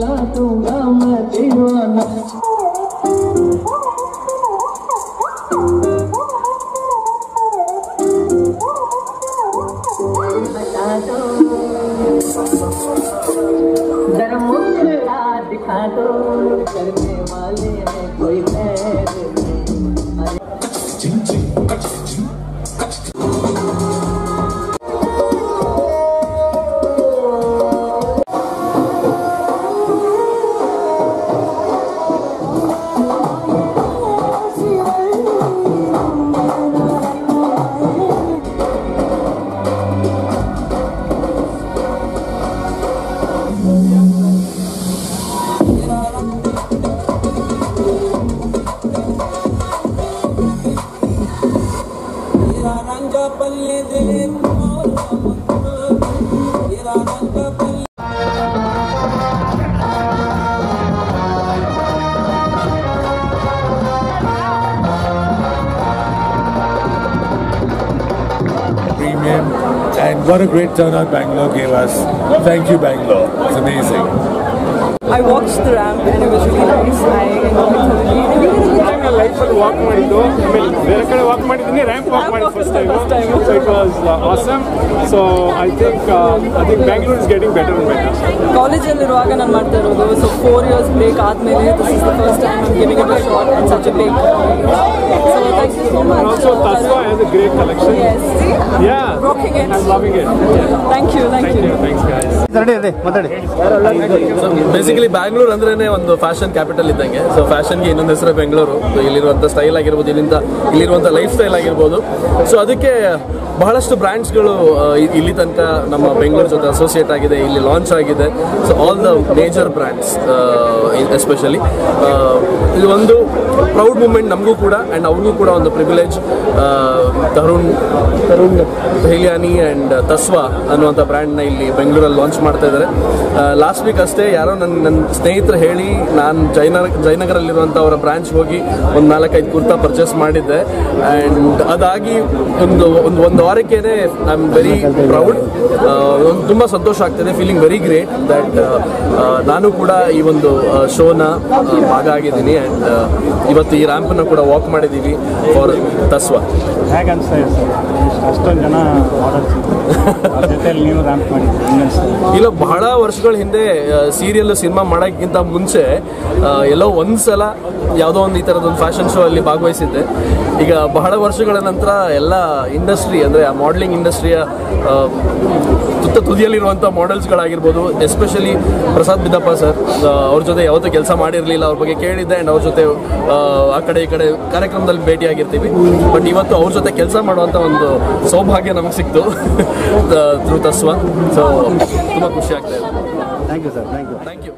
बना दूंगा मैं दीवाना। बता दो जरा मुखड़ा दिखा दो, करने वाले हैं कोई premium, and what a great turnout Bangalore gave us. Thank you, Bangalore. It's amazing. I watched the ramp and it was really nice. I enjoyed I like for walk ಮಾಡಿದ್ದು ಬೇರೆ ಕಡೆ ವಾಕ್ ಮಾಡಿದ್ದೀನಿ ರ್ಯಾಂಪ್ ವಾಕ್ ಮಾಡಿ first time so it was awesome so I think Bangalore is getting better and better college ಅಲ್ಲಿ ಇರುವಾಗ ನಾನು ಮಾಡ್ತಾ ಇರೋದು so 4 years break ಆದ್ಮೇಲೆ this is the first time I'm giving it a shot and such a big so thank you so much. And also Tasva has a great collection. Yes, yeah, rocking it. I'm loving it. Thank you Thanks guys. Basically Bangalore ಅಂದ್ರೇನೆ ಒಂದು fashion capital ಇದ್ದಂಗೆ. So ಫ್ಯಾಷನ್ಗೆ ಇನ್ನೊಂದು ಹೆಸರು ಬೆಂಗಳೂರು. ಇಲ್ಲಿರುವಂಥ style ಆಗಿರ್ಬೋದು, ಇಲ್ಲಿರುವಂಥ life style ಆಗಿರ್ಬೋದು. So ಅದಕ್ಕೆ ಬಹಳಷ್ಟು ಬ್ರ್ಯಾಂಡ್ಸ್ಗಳು ಇಲ್ಲಿ ತನಕ ನಮ್ಮ ಬೆಂಗಳೂರು ಜೊತೆ ಅಸೋಸಿಯೇಟ್ ಆಗಿದೆ, ಇಲ್ಲಿ ಲಾಂಚ್ ಆಗಿದೆ. So all the major brands especially ಇದು ಒಂದು ಪ್ರೌಡ್ ಮೂಮೆಂಟ್ ನಮಗೂ ಕೂಡ ಆ್ಯಂಡ್ ಅವ್ರಿಗೂ ಕೂಡ ಒಂದು ಪ್ರಿವಿಲೇಜ್. ತರುಣ್ ಹೇಲಿಯಾನಿ ಆ್ಯಂಡ್ ತಸ್ವಾ ಅನ್ನುವಂಥ ಬ್ರ್ಯಾಂಡ್ನ ಇಲ್ಲಿ ಬೆಂಗಳೂರಲ್ಲಿ ಲಾಂಚ್ ಮಾಡ್ತಾ ಇದ್ದಾರೆ. ಲಾಸ್ಟ್ ವೀಕ್ ಅಷ್ಟೇ ಯಾರೋ ನನ್ನ ಸ್ನೇಹಿತರು ಹೇಳಿ ನಾನು ಜಯನಗರಲ್ಲಿರುವಂಥ ಅವರ ಬ್ರಾಂಚ್ಗೆ ಹೋಗಿ ಒಂದು 4-5 ಕುರ್ತಾ ಪರ್ಚೇಸ್ ಮಾಡಿದ್ದೆ. ಆ್ಯಂಡ್ ಅದಾಗಿ ಒಂದು ವಾರಕ್ಕೇನೆ ಐ ಆಮ್ ವೆರಿ ಪ್ರೌಡ್. ತುಂಬ ಸಂತೋಷ ಆಗ್ತಿದೆ, ಫೀಲಿಂಗ್ ವೆರಿ ಗ್ರೇಟ್ ದ್ಯಾಟ್ ನಾನು ಕೂಡ ಈ ಒಂದು ಶೋನ ಭಾಗ ಆಗಿದ್ದೀನಿ. ಆ್ಯಂಡ್ ಇವತ್ತು ಈ ರ್ಯಾಂಪನ್ನು ಕೂಡ ವಾಕ್ ಮಾಡಿದ್ದೀವಿ ಫಾರ್ ತಸ್ವಾ. ಹೇಗೆ ಅನಿಸ್ತಾ ಇದೆ ಸರ್ ಅಷ್ಟೊಂದು ಜನ ನೀವು ರ್ಯಾಂಪ್ ಮಾಡಿದ್ದೀರಿ? ಇಲ್ಲ, ಬಹಳ ವರ್ಷಗಳ ಹಿಂದೆ ಸೀರಿಯಲ್ ಸಿನಿಮಾ ಮಾಡೋಕ್ಕಿಂತ ಮುಂಚೆ ಎಲ್ಲೋ ಒಂದ್ಸಲ ಯಾವುದೋ ಒಂದು ಈ ಥರದೊಂದು ಫ್ಯಾಷನ್ ಶೋ ಅಲ್ಲಿ ಭಾಗವಹಿಸಿದ್ದೆ. ಈಗ ಬಹಳ ವರ್ಷಗಳ ನಂತರ ಎಲ್ಲ ಇಂಡಸ್ಟ್ರಿ ಅಂದರೆ ಆ ಮಾಡಲಿಂಗ್ ಇಂಡಸ್ಟ್ರಿಯ ತುದಿಯಲ್ಲಿರುವಂಥ ಮಾಡೆಲ್ಸ್ಗಳಾಗಿರ್ಬೋದು, ಎಸ್ಪೆಷಲಿ ಪ್ರಸಾದ್ ಬಿದ್ದಪ್ಪ ಸರ್, ಅವ್ರ ಜೊತೆ ಯಾವತ್ತೂ ಕೆಲಸ ಮಾಡಿರಲಿಲ್ಲ, ಅವ್ರ ಬಗ್ಗೆ ಕೇಳಿದ್ದೆ. ಆ್ಯಂಡ್ ಅವ್ರ ಜೊತೆ ಆ ಕಡೆ ಈ ಕಡೆ ಕಾರ್ಯಕ್ರಮದಲ್ಲಿ ಭೇಟಿಯಾಗಿರ್ತೀವಿ. ಬಟ್ ಇವತ್ತು ಅವ್ರ ಜೊತೆ ಕೆಲಸ ಮಾಡುವಂಥ ಒಂದು ಸೌಭಾಗ್ಯ ನಮಗೆ ಸಿಕ್ತು ಥ್ರೂ ತಸ್ವಾ. ಸೊ ತುಂಬ ಖುಷಿ ಆಗ್ತಾ ಇದೆ. Thank you sir. Thank you.